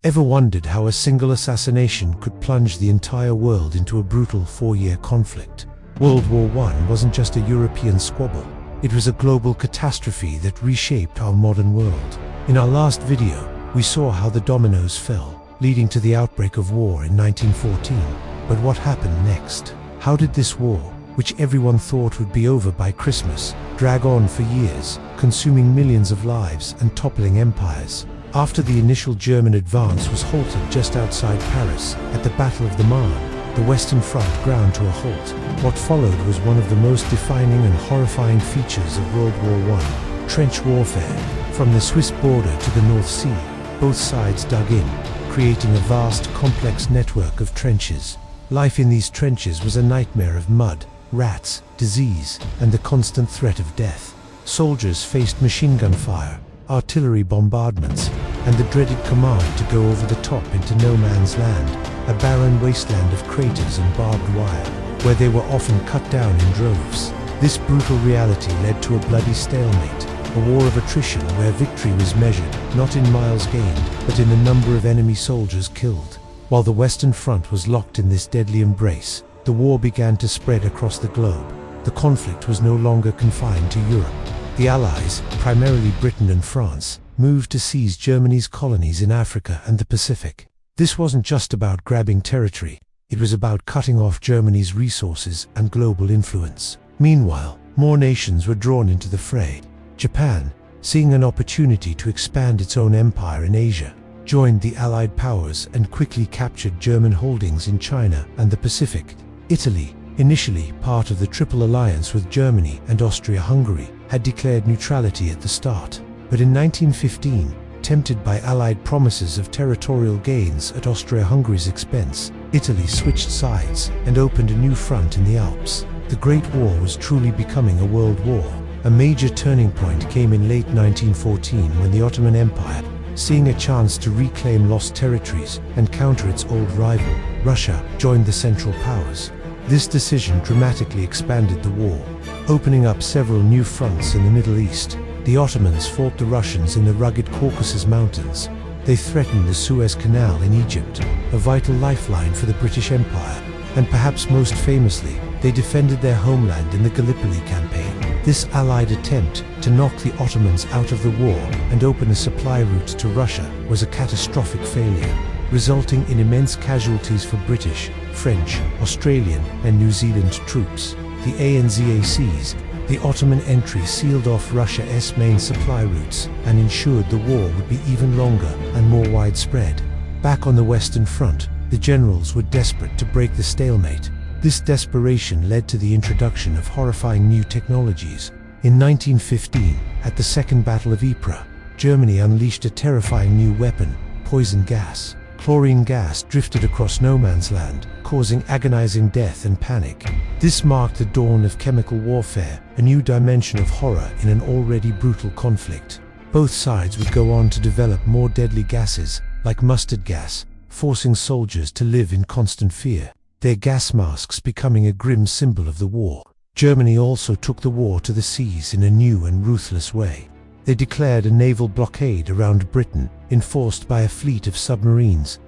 Ever wondered how a single assassination could plunge the entire world into a brutal 4-year conflict? World War I wasn't just a European squabble. It was a global catastrophe that reshaped our modern world. In our last video, we saw how the dominoes fell, leading to the outbreak of war in 1914. But what happened next? How did this war, which everyone thought would be over by Christmas, drag on for years, consuming millions of lives and toppling empires? After the initial German advance was halted just outside Paris, at the Battle of the Marne, the Western Front ground to a halt. What followed was one of the most defining and horrifying features of World War I, trench warfare. From the Swiss border to the North Sea, both sides dug in, creating a vast, complex network of trenches. Life in these trenches was a nightmare of mud, rats, disease, and the constant threat of death. Soldiers faced machine gun fire, artillery bombardments, and the dreaded command to go over the top into no man's land, a barren wasteland of craters and barbed wire, where they were often cut down in droves. This brutal reality led to a bloody stalemate, a war of attrition where victory was measured not in miles gained, but in the number of enemy soldiers killed. While the Western Front was locked in this deadly embrace, the war began to spread across the globe. The conflict was no longer confined to Europe. The Allies, primarily Britain and France, moved to seize Germany's colonies in Africa and the Pacific. This wasn't just about grabbing territory, it was about cutting off Germany's resources and global influence. Meanwhile, more nations were drawn into the fray. Japan, seeing an opportunity to expand its own empire in Asia, joined the Allied powers and quickly captured German holdings in China and the Pacific. Italy, initially part of the Triple Alliance with Germany and Austria-Hungary, had declared neutrality at the start. But in 1915, tempted by Allied promises of territorial gains at Austria-Hungary's expense, Italy switched sides and opened a new front in the Alps. The Great War was truly becoming a world war. A major turning point came in late 1914 when the Ottoman Empire, seeing a chance to reclaim lost territories and counter its old rival, Russia, joined the Central Powers. This decision dramatically expanded the war, opening up several new fronts in the Middle East. The Ottomans fought the Russians in the rugged Caucasus Mountains. They threatened the Suez Canal in Egypt, a vital lifeline for the British Empire. And perhaps most famously, they defended their homeland in the Gallipoli campaign. This Allied attempt to knock the Ottomans out of the war and open a supply route to Russia was a catastrophic failure, resulting in immense casualties for British, French, Australian, and New Zealand troops. The ANZACs, the Ottoman entry sealed off Russia's main supply routes and ensured the war would be even longer and more widespread. Back on the Western Front, the generals were desperate to break the stalemate. This desperation led to the introduction of horrifying new technologies. In 1915, at the Second Battle of Ypres, Germany unleashed a terrifying new weapon, poison gas. Chlorine gas drifted across no man's land, causing agonizing death and panic. This marked the dawn of chemical warfare, a new dimension of horror in an already brutal conflict. Both sides would go on to develop more deadly gases, like mustard gas, forcing soldiers to live in constant fear, their gas masks becoming a grim symbol of the war. Germany also took the war to the seas in a new and ruthless way. They declared a naval blockade around Britain, enforced by a fleet of submarines,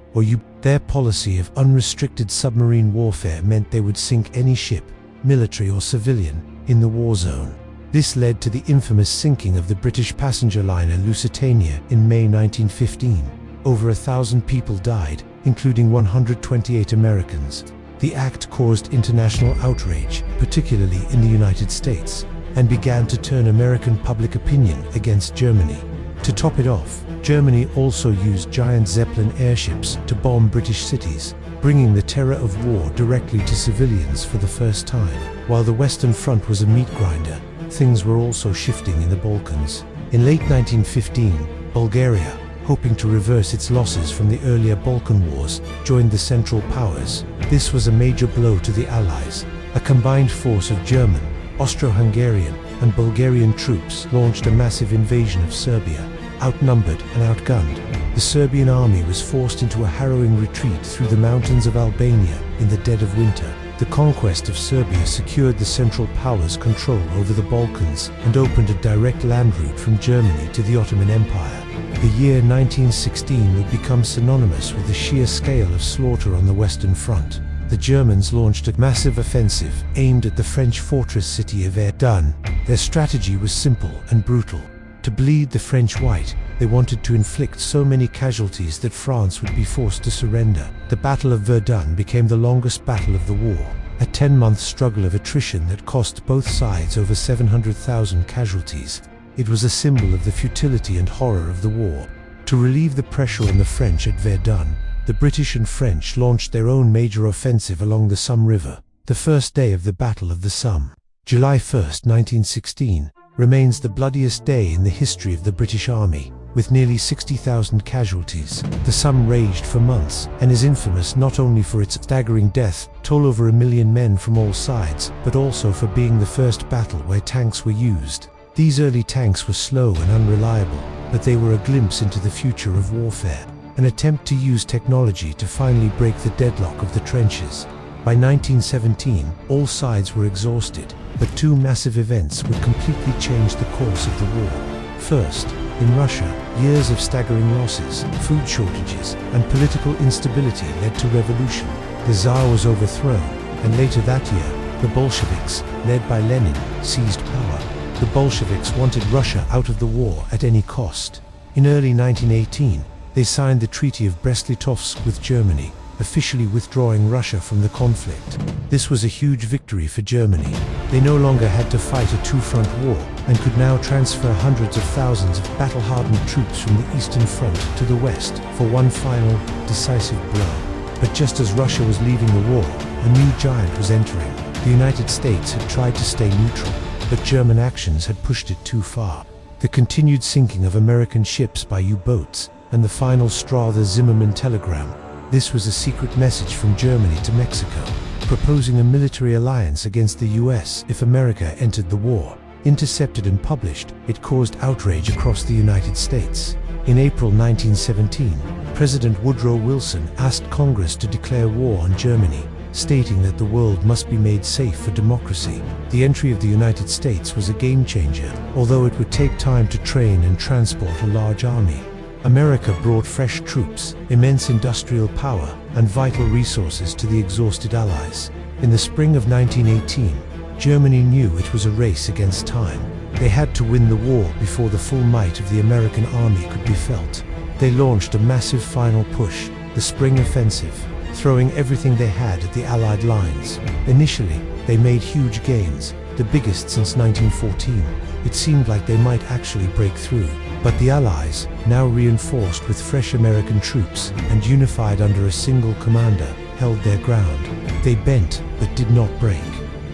Their policy of unrestricted submarine warfare meant they would sink any ship, military or civilian, in the war zone. This led to the infamous sinking of the British passenger liner Lusitania in May 1915. Over 1,000 people died, including 128 Americans. The act caused international outrage, particularly in the United States, and began to turn American public opinion against Germany. To top it off, Germany also used giant Zeppelin airships to bomb British cities, bringing the terror of war directly to civilians for the first time. While the Western Front was a meat grinder, things were also shifting in the Balkans. In late 1915, Bulgaria, hoping to reverse its losses from the earlier Balkan Wars, joined the Central Powers. This was a major blow to the Allies. A combined force of German, Austro-Hungarian, and Bulgarian troops launched a massive invasion of Serbia. Outnumbered and outgunned, the Serbian army was forced into a harrowing retreat through the mountains of Albania in the dead of winter. The conquest of Serbia secured the Central Powers' control over the Balkans and opened a direct land route from Germany to the Ottoman Empire. The year 1916 would become synonymous with the sheer scale of slaughter on the Western Front. The Germans launched a massive offensive aimed at the French fortress city of Verdun. Their strategy was simple and brutal. To bleed the French white, they wanted to inflict so many casualties that France would be forced to surrender. The Battle of Verdun became the longest battle of the war, a 10-month struggle of attrition that cost both sides over 700,000 casualties. It was a symbol of the futility and horror of the war. To relieve the pressure on the French at Verdun, the British and French launched their own major offensive along the Somme River. The first day of the Battle of the Somme, July 1, 1916, remains the bloodiest day in the history of the British Army, with nearly 60,000 casualties. The Somme raged for months and is infamous not only for its staggering death toll over 1 million men from all sides, but also for being the first battle where tanks were used. These early tanks were slow and unreliable, but they were a glimpse into the future of warfare, an attempt to use technology to finally break the deadlock of the trenches. By 1917, all sides were exhausted, but two massive events would completely change the course of the war. First, in Russia, years of staggering losses, food shortages, and political instability led to revolution. The Tsar was overthrown, and later that year, the Bolsheviks, led by Lenin, seized power. The Bolsheviks wanted Russia out of the war at any cost. In early 1918, they signed the Treaty of Brest-Litovsk with Germany, officially withdrawing Russia from the conflict. This was a huge victory for Germany. They no longer had to fight a two-front war and could now transfer hundreds of thousands of battle-hardened troops from the Eastern Front to the West for one final, decisive blow. But just as Russia was leaving the war, a new giant was entering. The United States had tried to stay neutral, but German actions had pushed it too far. The continued sinking of American ships by U-boats, and the final straw, the Zimmermann telegram. This was a secret message from Germany to Mexico, proposing a military alliance against the US if America entered the war. Intercepted and published, it caused outrage across the United States. In April 1917, President Woodrow Wilson asked Congress to declare war on Germany, stating that the world must be made safe for democracy. The entry of the United States was a game changer, although it would take time to train and transport a large army. America brought fresh troops, immense industrial power, and vital resources to the exhausted Allies. In the spring of 1918, Germany knew it was a race against time. They had to win the war before the full might of the American army could be felt. They launched a massive final push, the Spring Offensive, throwing everything they had at the Allied lines. Initially, they made huge gains, the biggest since 1914. It seemed like they might actually break through. But the Allies, now reinforced with fresh American troops and unified under a single commander, held their ground. They bent, but did not break.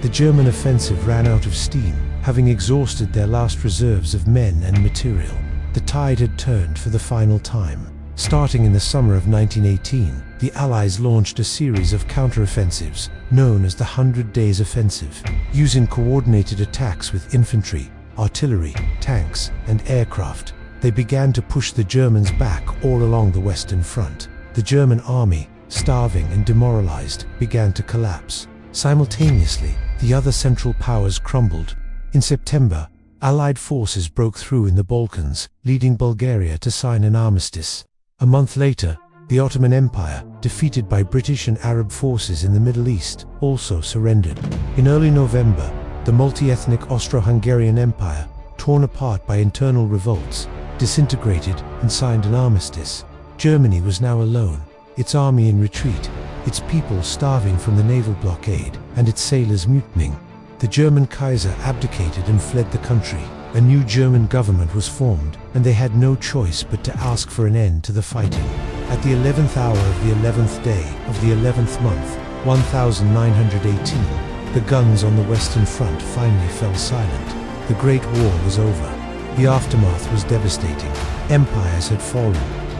The German offensive ran out of steam, having exhausted their last reserves of men and material. The tide had turned for the final time. Starting in the summer of 1918, the Allies launched a series of counteroffensives, known as the 100 Days Offensive, using coordinated attacks with infantry, artillery, tanks, and aircraft. They began to push the Germans back all along the Western Front. The German army, starving and demoralized, began to collapse. Simultaneously, the other Central Powers crumbled. In September, Allied forces broke through in the Balkans, leading Bulgaria to sign an armistice. A month later, the Ottoman Empire, defeated by British and Arab forces in the Middle East, also surrendered. In early November, the multi-ethnic Austro-Hungarian Empire, torn apart by internal revolts, disintegrated and signed an armistice. Germany was now alone, its army in retreat, its people starving from the naval blockade, and its sailors mutinying. The German Kaiser abdicated and fled the country. A new German government was formed, and they had no choice but to ask for an end to the fighting. At the 11th hour of the 11th day of the 11th month, 1918, the guns on the Western Front finally fell silent. The Great War was over. The aftermath was devastating. Empires had fallen,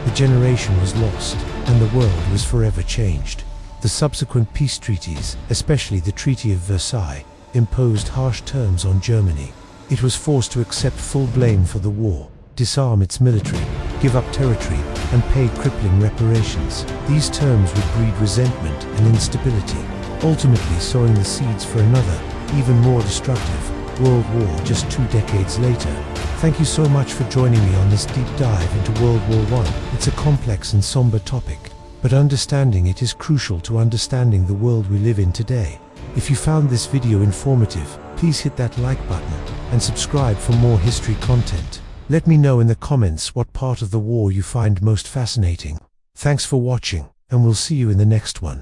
a generation was lost, and the world was forever changed. The subsequent peace treaties, especially the Treaty of Versailles, imposed harsh terms on Germany. It was forced to accept full blame for the war, disarm its military, give up territory, and pay crippling reparations. These terms would breed resentment and instability, ultimately sowing the seeds for another, even more destructive, World War just 2 decades later. Thank you so much for joining me on this deep dive into World War I. It's a complex and somber topic, but understanding it is crucial to understanding the world we live in today. If you found this video informative, please hit that like button and subscribe for more history content. Let me know in the comments what part of the war you find most fascinating. Thanks for watching, and we'll see you in the next one.